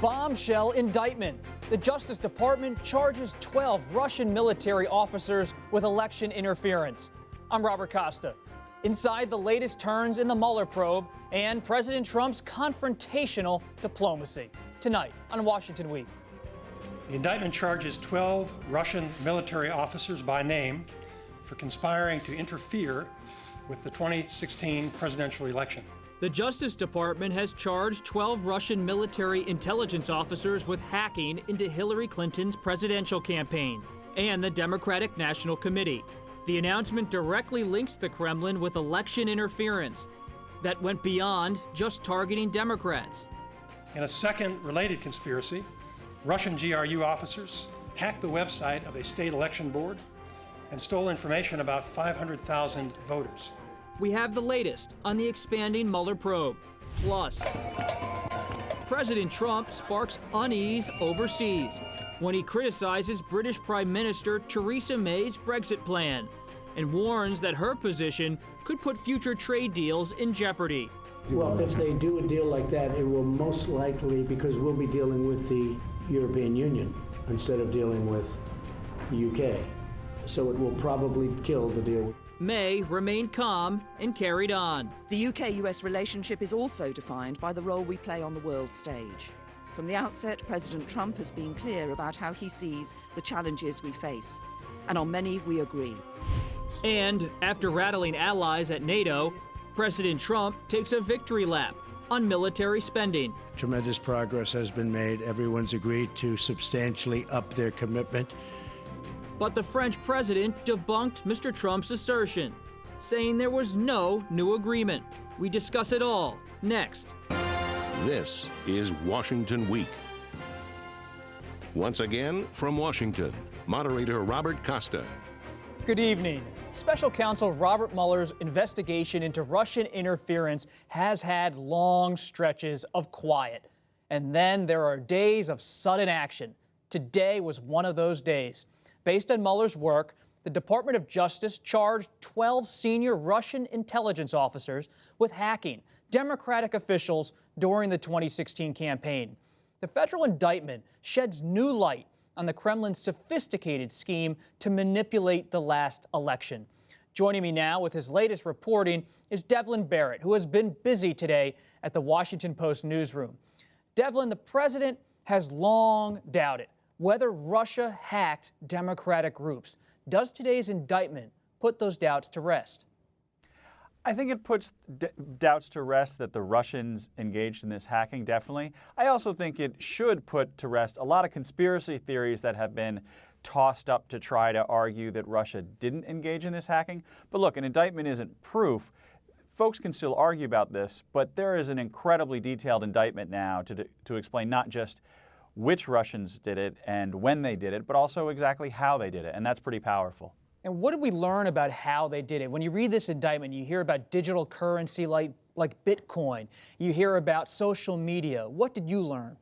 Bombshell indictment. The Justice Department charges 12 Russian military officers with election interference. I'm Robert Costa. Inside the latest turns in the Mueller probe and President Trump's confrontational diplomacy. Tonight on Washington Week. The indictment charges 12 Russian military officers by name for conspiring to interfere with the 2016 presidential election. The Justice Department has charged 12 Russian military intelligence officers with hacking into Hillary Clinton's presidential campaign and the Democratic National Committee. The announcement directly links the Kremlin with election interference that went beyond just targeting Democrats. In a second related conspiracy, Russian GRU officers hacked the website of a state election board and stole information about 500,000 voters. We have the latest on the expanding Mueller probe. Plus, President Trump sparks unease overseas when he criticizes British Prime Minister Theresa May's Brexit plan and warns that her position could put future trade deals in jeopardy. Well, if they do a deal like that, it will most likely, because we'll be dealing with the European Union instead of dealing with the UK. So it will probably kill the deal. May remained calm and carried on. The UK-US relationship is also defined by the role we play on the world stage. From the outset, President Trump has been clear about how he sees the challenges we face. And on many, we agree. And after rattling allies at NATO, President Trump takes a victory lap on military spending. Tremendous progress has been made. Everyone's agreed to substantially up their commitment. But the French president debunked Mr. Trump's assertion, saying there was no new agreement. We discuss it all next. This is Washington Week. Once again, from Washington, moderator Robert Costa. Good evening. Special Counsel Robert Mueller's investigation into Russian interference has had long stretches of quiet. And then there are days of sudden action. Today was one of those days. Based on Mueller's work, the Department of Justice charged 12 senior Russian intelligence officers with hacking Democratic officials during the 2016 campaign. The federal indictment sheds new light on the Kremlin's sophisticated scheme to manipulate the last election. Joining me now with his latest reporting is Devlin Barrett, who has been busy today at the Washington Post newsroom. Devlin, the president has long doubted whether Russia hacked Democratic groups. Does today's indictment put those doubts to rest? I think it puts doubts to rest that the Russians engaged in this hacking, definitely. I also think it should put to rest a lot of conspiracy theories that have been tossed up to try to argue that Russia didn't engage in this hacking. But look, an indictment isn't proof. Folks can still argue about this, but there is an incredibly detailed indictment now to explain not just which Russians did it and when they did it, but also exactly how they did it, and that's pretty powerful. And what did we learn about how they did it? When you read this indictment, you hear about digital currency like Bitcoin. You hear about social media. What did you learn?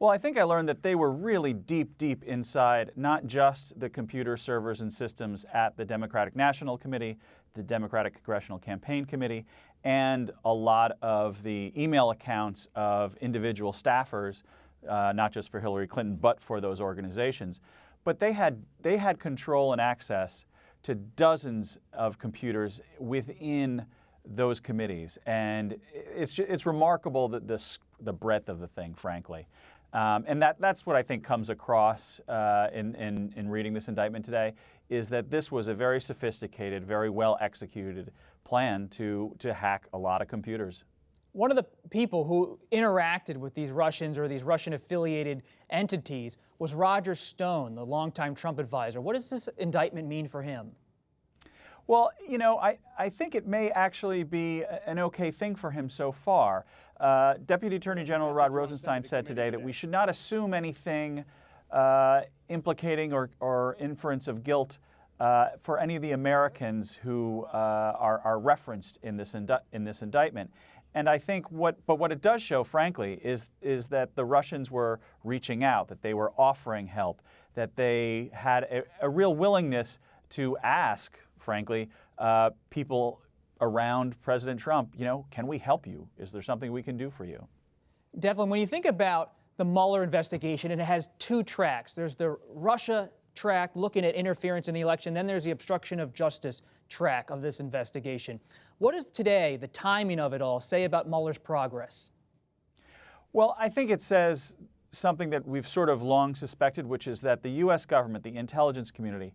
Well, I think I learned that they were really deep inside not just the computer servers and systems at the Democratic National Committee, the Democratic Congressional Campaign Committee, and a lot of the email accounts of individual staffers, not just for Hillary Clinton, but for those organizations. But they had control and access to dozens of computers within those committees, and it's remarkable that the breadth of the thing, frankly, and that's what I think comes across in reading this indictment today, is that this was a very sophisticated, very well executed plan to hack a lot of computers. One of the people who interacted with these Russians or these Russian-affiliated entities was Roger Stone, the longtime Trump advisor. What does this indictment mean for him? Well, you know, I think it may actually be an okay thing for him so far. Deputy Attorney General Rod Rosenstein said today that we should not assume anything implicating or inference of guilt for any of the Americans who are referenced in this indictment. And I think what it does show, frankly, is that the Russians were reaching out, that they were offering help, that they had a real willingness to ask, frankly, people around President Trump, you know, can we help you? Is there something we can do for you? Devlin, when you think about the Mueller investigation, and it has two tracks. There's the Russia track looking at interference in the election, then there's the obstruction of justice track of this investigation. What does today, the timing of it all, say about Mueller's progress? Well, I think it says something that we've sort of long suspected, which is that the U.S. government, the intelligence community,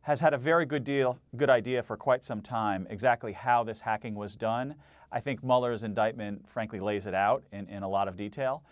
has had a very good idea for quite some time exactly how this hacking was done. I think Mueller's indictment, frankly, lays it out in a lot of detail.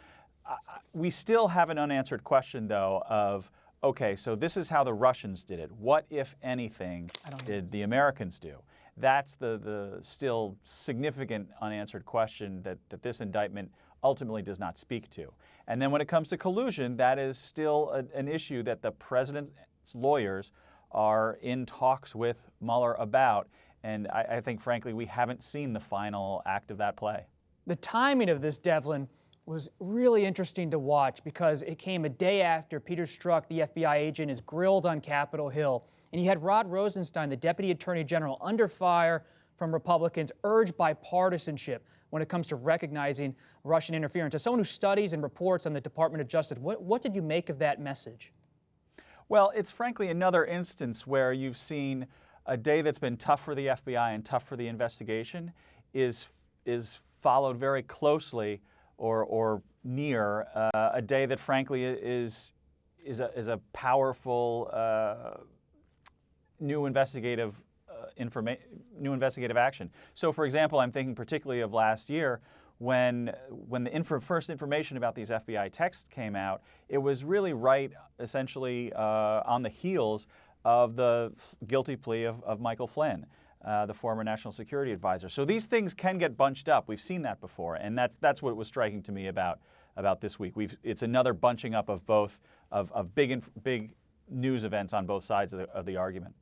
We still have an unanswered question, though, of, okay, so this is how the Russians did it. What, if anything, did the Americans do? That's the still significant unanswered question that this indictment ultimately does not speak to. And then when it comes to collusion, that is still an issue that the president's lawyers are in talks with Mueller about. And I think, frankly, we haven't seen the final act of that play. The timing of this, Devlin, was really interesting to watch because it came a day after Peter Strzok, the FBI agent, is grilled on Capitol Hill. And you had Rod Rosenstein, the Deputy Attorney General, under fire from Republicans, urge bipartisanship when it comes to recognizing Russian interference. As someone who studies and reports on the Department of Justice, what did you make of that message? Well, it's frankly another instance where you've seen a day that's been tough for the FBI and tough for the investigation is followed very closely or near a day that frankly is a powerful new investigative action. So, for example, I'm thinking particularly of last year when the first information about these FBI texts came out. It was really right, essentially, on the heels of the guilty plea of Michael Flynn, the former national security advisor. So these things can get bunched up. We've seen that before, and that's what was striking to me about this week. It's another bunching up of both of big news events on both sides of the argument.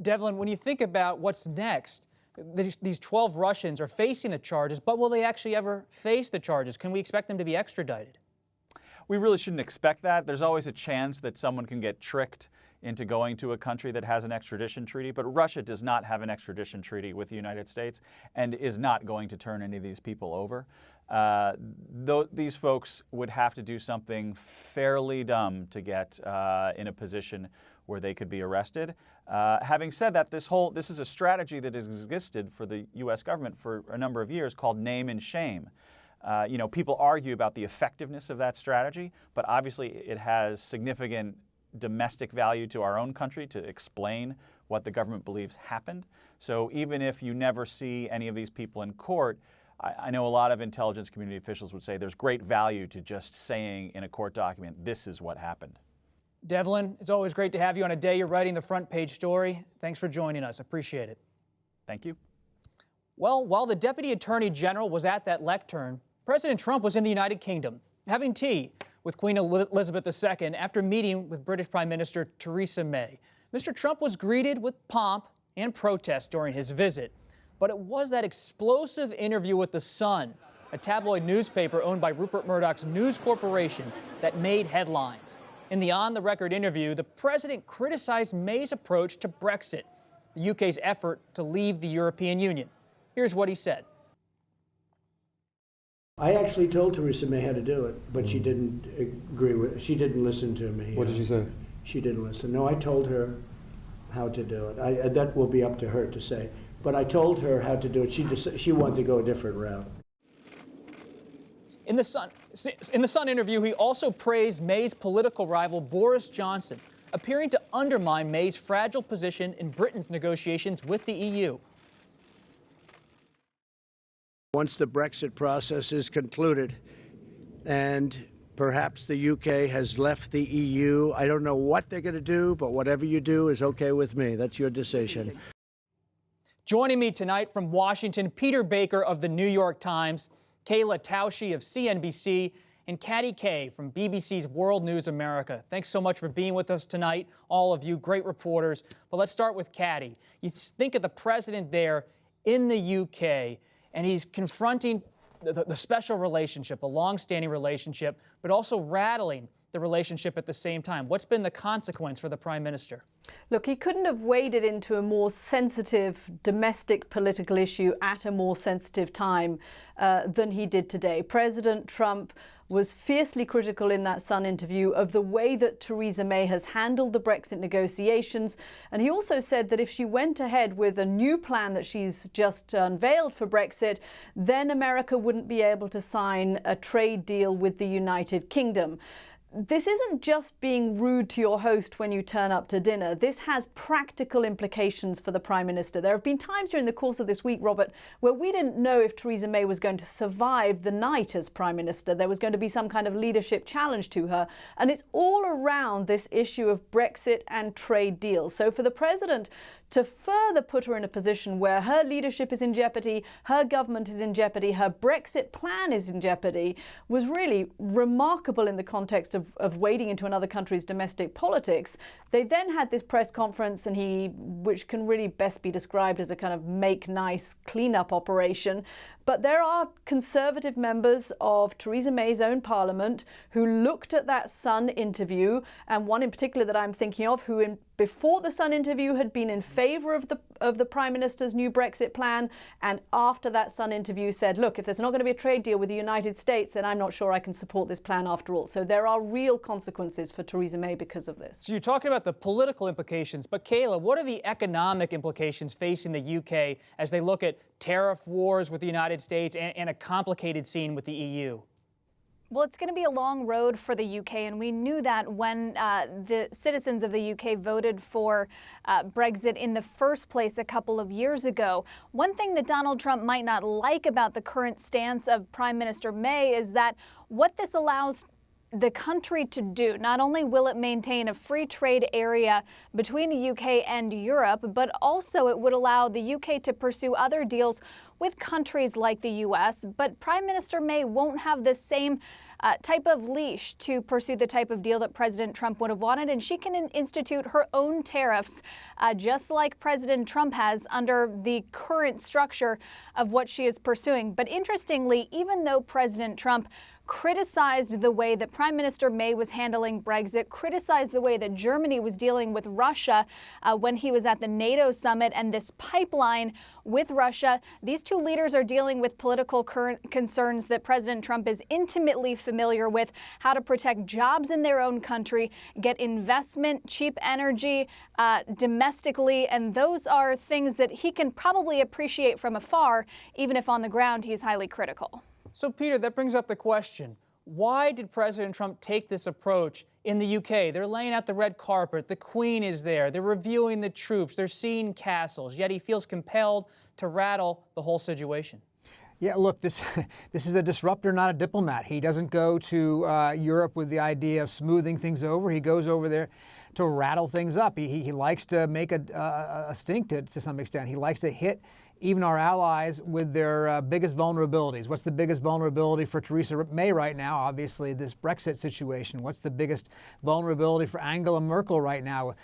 Devlin, when you think about what's next, these 12 Russians are facing the charges, but will they actually ever face the charges? Can we expect them to be extradited? We really shouldn't expect that. There's always a chance that someone can get tricked into going to a country that has an extradition treaty, but Russia does not have an extradition treaty with the United States and is not going to turn any of these people over. These folks would have to do something fairly dumb to get in a position where they could be arrested. Having said that, this is a strategy that has existed for the U.S. government for a number of years called name and shame. People argue about the effectiveness of that strategy, but obviously it has significant domestic value to our own country to explain what the government believes happened. So even if you never see any of these people in court, I know a lot of intelligence community officials would say there's great value to just saying in a court document, this is what happened. Devlin, it's always great to have you on a day you're writing the front page story. Thanks for joining us. Appreciate it. Thank you. Well, while the Deputy Attorney General was at that lectern, President Trump was in the United Kingdom having tea with Queen Elizabeth II after meeting with British Prime Minister Theresa May. Mr. Trump was greeted with pomp and protest during his visit, but it was that explosive interview with The Sun, a tabloid newspaper owned by Rupert Murdoch's News Corporation, that made headlines. In the on-the-record interview, the president criticized May's approach to Brexit, the UK's effort to leave the European Union. Here's what he said. I actually told Theresa May how to do it, but she didn't agree with it. She didn't listen to me. What did she say? She didn't listen. No, I told her how to do it. That will be up to her to say. But I told her how to do it. She wanted to go a different route. In the Sun interview, he also praised May's political rival Boris Johnson, appearing to undermine May's fragile position in Britain's negotiations with the EU. Once the Brexit process is concluded and perhaps the UK has left the EU, I don't know what they're going to do, but whatever you do is okay with me. That's your decision. Joining me tonight from Washington, Peter Baker of the New York Times, Kayla Tausche of CNBC, and Katty Kay from BBC's World News America. Thanks so much for being with us tonight, all of you, great reporters. But let's start with Katty. You think of the president there in the UK, and he's confronting the special relationship, a long-standing relationship, but also rattling the relationship at the same time. What's been the consequence for the Prime Minister? Look, he couldn't have waded into a more sensitive domestic political issue at a more sensitive time than he did today. President Trump was fiercely critical in that Sun interview of the way that Theresa May has handled the Brexit negotiations. And he also said that if she went ahead with a new plan that she's just unveiled for Brexit, then America wouldn't be able to sign a trade deal with the United Kingdom. This isn't just being rude to your host when you turn up to dinner. This has practical implications for the Prime Minister. There have been times during the course of this week, Robert, where we didn't know if Theresa May was going to survive the night as Prime Minister. There was going to be some kind of leadership challenge to her. And it's all around this issue of Brexit and trade deals. So for the President to further put her in a position where her leadership is in jeopardy, her government is in jeopardy, her Brexit plan is in jeopardy, was really remarkable in the context of wading into another country's domestic politics. They then had this press conference, which can really best be described as a kind of make nice cleanup operation. But there are Conservative members of Theresa May's own parliament who looked at that Sun interview, and one in particular that I'm thinking of, who before the Sun interview had been in favour of the Prime Minister's new Brexit plan, and after that Sun interview said, look, if there's not going to be a trade deal with the United States, then I'm not sure I can support this plan after all. So there are real consequences for Theresa May because of this. So you're talking about the political implications, but Kayla, what are the economic implications facing the UK as they look at tariff wars with the United States and a complicated scene with the EU? Well, it's going to be a long road for the UK, and we knew that when the citizens of the UK voted for Brexit in the first place a couple of years ago. One thing that Donald Trump might not like about the current stance of Prime Minister May is that what this allows the country to do, not only will it maintain a free trade area between the UK and Europe, but also it would allow the UK to pursue other deals with countries like the US. But Prime Minister May won't have the same type of leash to pursue the type of deal that President Trump would have wanted, and she can institute her own tariffs, just like President Trump has under the current structure of what she is pursuing. But interestingly, even though President Trump criticized the way that Prime Minister May was handling Brexit, criticized the way that Germany was dealing with Russia when he was at the NATO summit and this pipeline with Russia. These two leaders are dealing with political concerns that President Trump is intimately familiar with, how to protect jobs in their own country, get investment, cheap energy domestically, and those are things that he can probably appreciate from afar, even if on the ground he's highly critical. So, Peter, that brings up the question, why did President Trump take this approach in the UK? They're laying out the red carpet, the Queen is there, they're reviewing the troops, they're seeing castles, yet he feels compelled to rattle the whole situation. Yeah, look, this is a disruptor, not a diplomat. He doesn't go to Europe with the idea of smoothing things over. He goes over there to rattle things up. He likes to make a stink to some extent. He likes to hit even our allies with their biggest vulnerabilities. What's the biggest vulnerability for Theresa May right now? Obviously, this Brexit situation. What's the biggest vulnerability for Angela Merkel right now,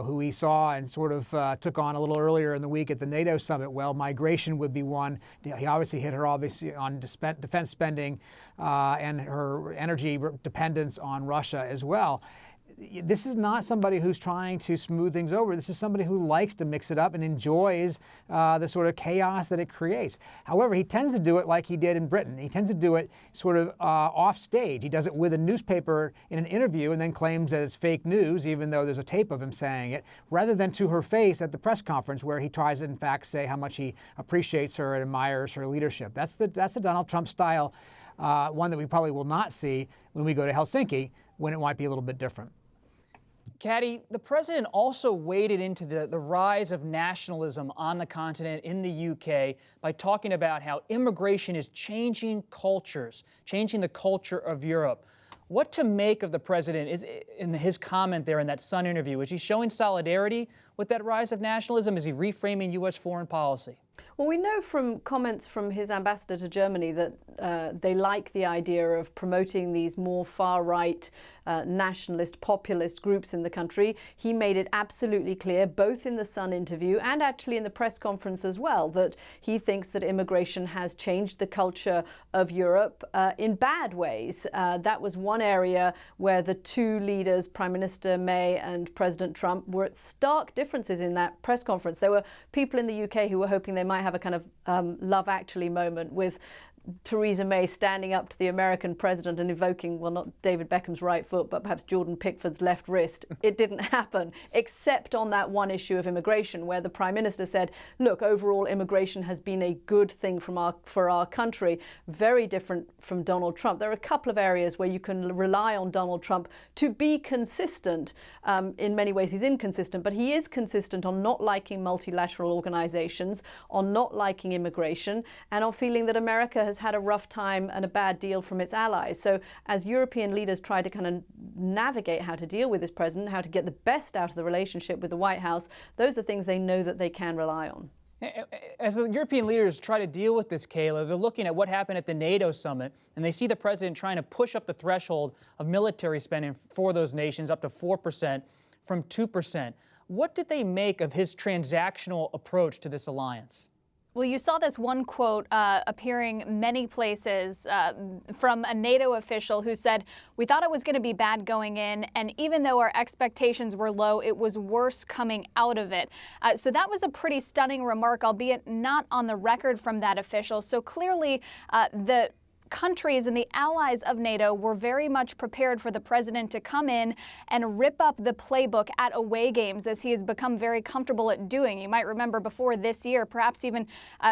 who we saw and sort of took on a little earlier in the week at the NATO summit? Well, migration would be one. He obviously hit her on defense spending and her energy dependence on Russia as well. This is not somebody who's trying to smooth things over. This is somebody who likes to mix it up and enjoys the sort of chaos that it creates. However, he tends to do it like he did in Britain. He tends to do it sort of off stage. He does it with a newspaper in an interview and then claims that it's fake news, even though there's a tape of him saying it, rather than to her face at the press conference where he tries to, in fact, say how much he appreciates her and admires her leadership. That's the Donald Trump style, one that we probably will not see when we go to Helsinki, when it might be a little bit different. Caddy, the president also waded into the rise of nationalism on the continent in the UK by talking about how immigration is changing cultures, changing the culture of Europe. What to make of the president is in his comment there in that Sun interview? Is he showing solidarity with that rise of nationalism? Is he reframing U.S. foreign policy? Well, we know from comments from his ambassador to Germany that they like the idea of promoting these more far-right nationalist, populist groups in the country. He made it absolutely clear, both in the Sun interview and actually in the press conference as well, that he thinks that immigration has changed the culture of Europe in bad ways. That was one area where the two leaders, Prime Minister May and President Trump, were at stark differences in that press conference. There were people in the UK who were hoping they might have a kind of Love Actually moment with Theresa May standing up to the American president and invoking, well, not David Beckham's right foot, but perhaps Jordan Pickford's left wrist. It didn't happen, except on that one issue of immigration, where the Prime Minister said, look, overall immigration has been a good thing for our country, very different from Donald Trump. There are a couple of areas where you can rely on Donald Trump to be consistent. In many ways, he's inconsistent, but he is consistent on not liking multilateral organizations, on not liking immigration, and on feeling that America has had a rough time and a bad deal from its allies. So as European leaders try to kind of navigate how to deal with this president, how to get the best out of the relationship with the White House, those are things they know that they can rely on. As the European leaders try to deal with this, Kayla, they're looking at what happened at the NATO summit, and they see the president trying to push up the threshold of military spending for those nations up to 4% from 2%. What did they make of his transactional approach to this alliance? Well, you saw this one quote appearing many places from a NATO official who said, we thought it was going to be bad going in, and even though our expectations were low, it was worse coming out of it. So that was a pretty stunning remark, albeit not on the record from that official. So clearly the countries and the allies of NATO were very much prepared for the president to come in and rip up the playbook at away games, as he has become very comfortable at doing. You might remember before this year, perhaps even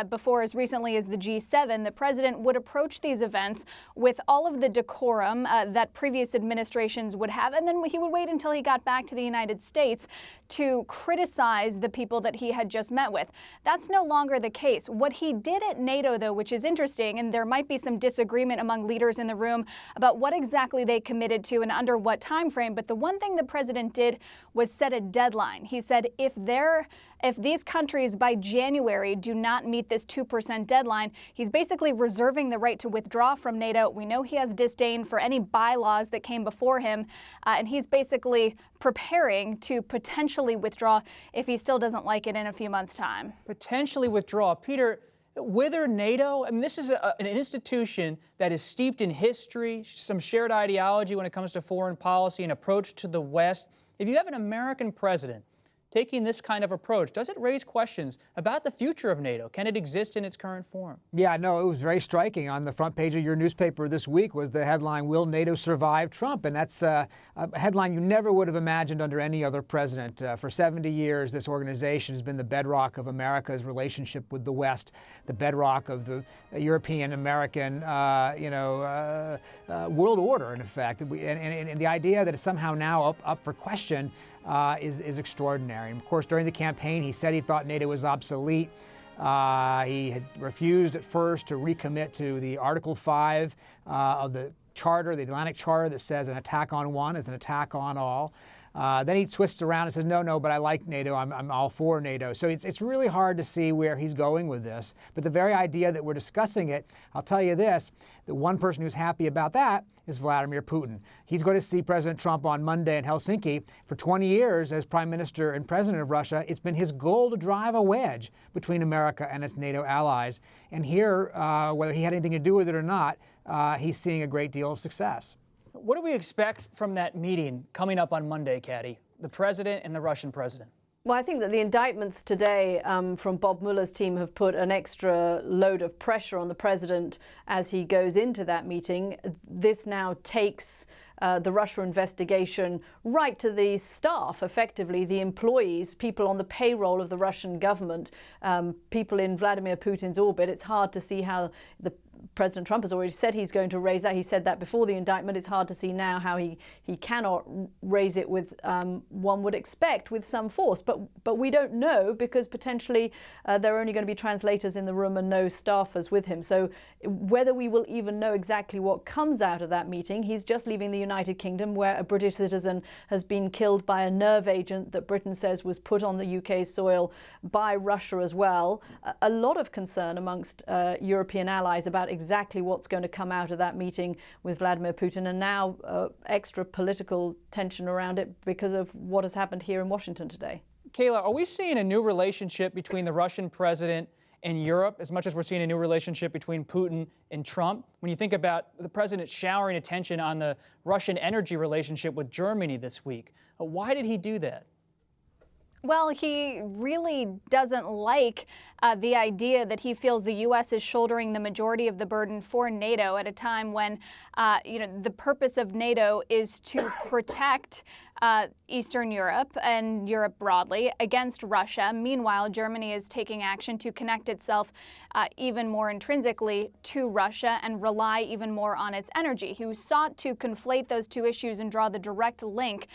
before as recently as the G7, the president would approach these events with all of the decorum that previous administrations would have, and then he would wait until he got back to the United States to criticize the people that he had just met with. That's no longer the case. What he did at NATO, though, which is interesting, and there might be some disagreement among leaders in the room about what exactly they committed to and under what time frame, but the one thing the president did was set a deadline. He said if these countries by January do not meet this 2% deadline, he's basically reserving the right to withdraw from NATO. We know he has disdain for any bylaws that came before him, and he's basically preparing to potentially withdraw if he still doesn't like it in a few months' time. Potentially withdraw. Peter, whether NATO, I mean, this is an institution that is steeped in history, some shared ideology when it comes to foreign policy and approach to the West. If you have an American president taking this kind of approach, does it raise questions about the future of NATO? Can it exist in its current form? Yeah, no, it was very striking. On the front page of your newspaper this week was the headline, "Will NATO survive Trump?" And that's a headline you never would have imagined under any other president. For 70 years, this organization has been the bedrock of America's relationship with the West, the bedrock of the European-American, world order, in effect. And the idea that it's somehow now up for question is extraordinary. And of course, during the campaign, he said he thought NATO was obsolete. He had refused at first to recommit to the Article 5 of the Charter, the Atlantic Charter, that says an attack on one is an attack on all. Then he twists around and says, no, but I like NATO. I'm all for NATO. So it's really hard to see where he's going with this. But the very idea that we're discussing it, I'll tell you this, the one person who's happy about that is Vladimir Putin. He's going to see President Trump on Monday in Helsinki. For 20 years as Prime Minister and President of Russia, it's been his goal to drive a wedge between America and its NATO allies. And here, whether he had anything to do with it or not, he's seeing a great deal of success. What do we expect from that meeting coming up on Monday, Caddy? The president and the Russian president. Well, I think that the indictments today from Bob Mueller's team have put an extra load of pressure on the president as he goes into that meeting. This now takes the Russia investigation right to the staff, effectively the employees, people on the payroll of the Russian government, people in Vladimir Putin's orbit. It's hard to see how President Trump has already said he's going to raise that. He said that before the indictment. It's hard to see now how he cannot raise it with, one would expect, with some force. But we don't know, because potentially there are only going to be translators in the room and no staffers with him. So whether we will even know exactly what comes out of that meeting, he's just leaving the United Kingdom, where a British citizen has been killed by a nerve agent that Britain says was put on the UK soil by Russia as well. A lot of concern amongst European allies about exactly what's going to come out of that meeting with Vladimir Putin, and now extra political tension around it because of what has happened here in Washington today. Kayla, are we seeing a new relationship between the Russian president and Europe as much as we're seeing a new relationship between Putin and Trump? When you think about the president showering attention on the Russian energy relationship with Germany this week, why did he do that? Well, he really doesn't like the idea that he feels the U.S. is shouldering the majority of the burden for NATO at a time when, the purpose of NATO is to protect Eastern Europe and Europe broadly against Russia. Meanwhile, Germany is taking action to connect itself even more intrinsically to Russia and rely even more on its energy. He sought to conflate those two issues and draw the direct link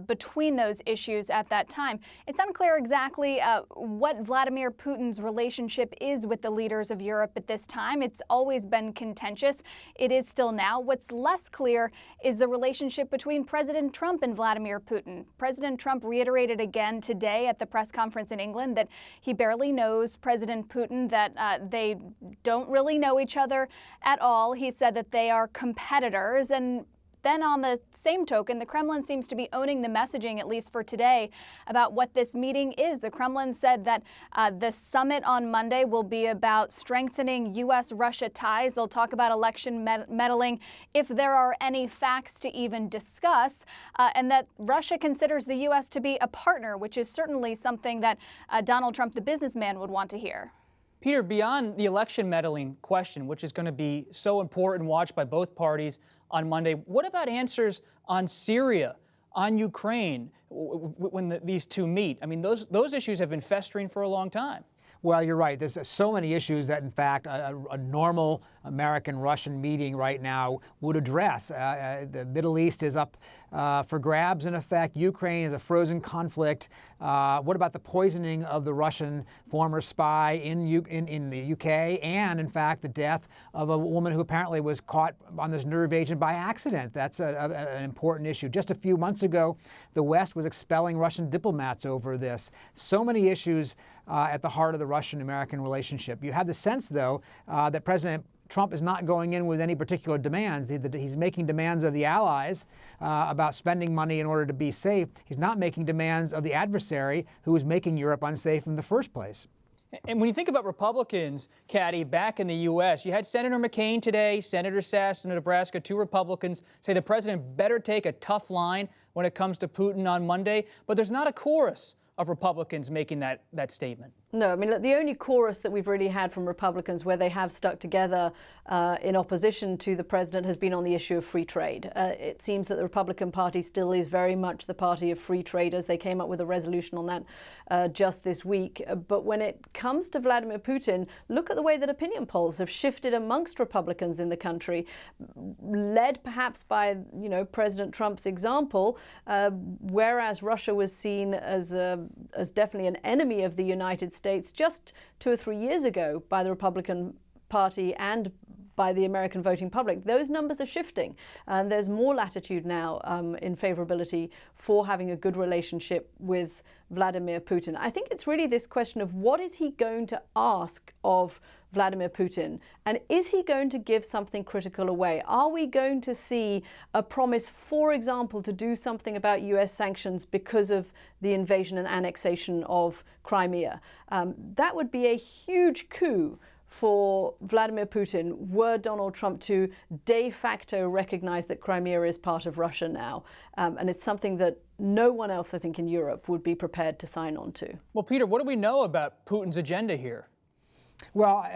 between those issues at that time. It's unclear exactly what Vladimir Putin's relationship is with the leaders of Europe at this time. It's always been contentious. It is still now. What's less clear is the relationship between President Trump and Vladimir Putin. President Trump reiterated again today at the press conference in England that he barely knows President Putin, that they don't really know each other at all. He said that they are competitors. And then on the same token, the Kremlin seems to be owning the messaging, at least for today, about what this meeting is. The Kremlin said that the summit on Monday will be about strengthening U.S.-Russia ties. They'll talk about election meddling if there are any facts to even discuss, and that Russia considers the U.S. to be a partner, which is certainly something that Donald Trump, the businessman, would want to hear. Peter, beyond the election meddling question, which is going to be so important, watched by both parties on Monday, what about answers on Syria, on Ukraine, when these two meet? I mean, those issues have been festering for a long time. Well, you're right. There's so many issues that, in fact, a normal American-Russian meeting right now would address. The Middle East is up for grabs, in effect. Ukraine is a frozen conflict. What about the poisoning of the Russian former spy in the UK? And, in fact, the death of a woman who apparently was caught on this nerve agent by accident. That's an important issue. Just a few months ago, the West was expelling Russian diplomats over this. So many issues at the heart of the Russian-American relationship. You have the sense, though, that President Trump is not going in with any particular demands. He's making demands of the allies about spending money in order to be safe. He's not making demands of the adversary who is making Europe unsafe in the first place. And when you think about Republicans, Caddy, back in the U.S., you had Senator McCain today, Senator Sass in Nebraska, two Republicans say the president better take a tough line when it comes to Putin on Monday. But there's not a chorus of Republicans making that statement. No, I mean, look, the only chorus that we've really had from Republicans where they have stuck together in opposition to the president has been on the issue of free trade. It seems that the Republican Party still is very much the party of free traders. They came up with a resolution on that just this week. But when it comes to Vladimir Putin, look at the way that opinion polls have shifted amongst Republicans in the country, led perhaps by, President Trump's example, whereas Russia was seen as definitely an enemy of the United States just 2 or 3 years ago by the Republican Party and by the American voting public. Those numbers are shifting, and there's more latitude now in favorability for having a good relationship with Vladimir Putin. I think it's really this question of what is he going to ask of Vladimir Putin, and is he going to give something critical away? Are we going to see a promise, for example, to do something about US sanctions because of the invasion and annexation of Crimea? That would be a huge coup for Vladimir Putin were Donald Trump to de facto recognize that Crimea is part of Russia now. And it's something that no one else, I think, in Europe would be prepared to sign on to. Well, Peter, what do we know about Putin's agenda here? Well,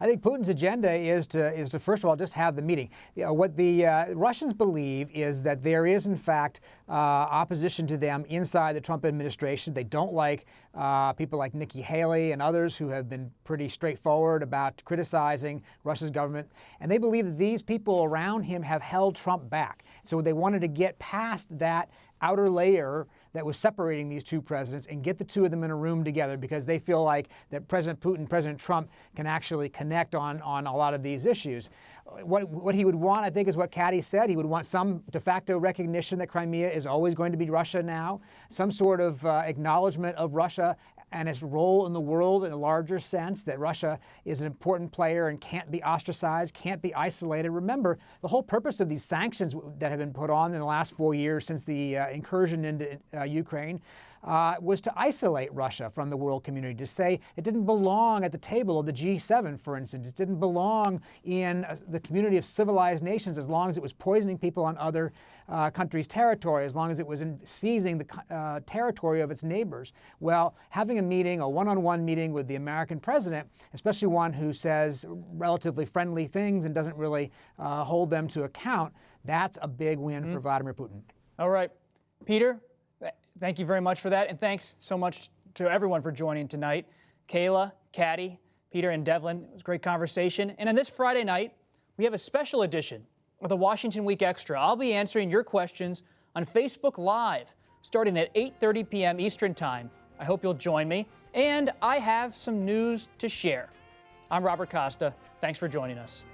I think Putin's agenda is to first of all just have the meeting. What the Russians believe is that there is in fact opposition to them inside the Trump administration. They don't like people like Nikki Haley and others who have been pretty straightforward about criticizing Russia's government, and they believe that these people around him have held Trump back. So they wanted to get past that outer layer that was separating these two presidents and get the two of them in a room together, because they feel like that President Putin, President Trump can actually connect on a lot of these issues. What he would want, I think, is what Caddy said. He would want some de facto recognition that Crimea is always going to be Russia now, some sort of acknowledgement of Russia and its role in the world in a larger sense, that Russia is an important player and can't be ostracized, can't be isolated. Remember, the whole purpose of these sanctions that have been put on in the last 4 years since the incursion into Ukraine was to isolate Russia from the world community, to say it didn't belong at the table of the G7, for instance. It didn't belong in the community of civilized nations as long as it was poisoning people on other countries' territory, as long as it was seizing the territory of its neighbors. Well, having a meeting, a one-on-one meeting with the American president, especially one who says relatively friendly things and doesn't really hold them to account, that's a big win for Vladimir Putin. All right. Peter, thank you very much for that. And thanks so much to everyone for joining tonight. Kayla, Caddy, Peter, and Devlin. It was a great conversation. And on this Friday night, we have a special edition of the Washington Week Extra. I'll be answering your questions on Facebook Live starting at 8:30 p.m. Eastern Time. I hope you'll join me. And I have some news to share. I'm Robert Costa. Thanks for joining us.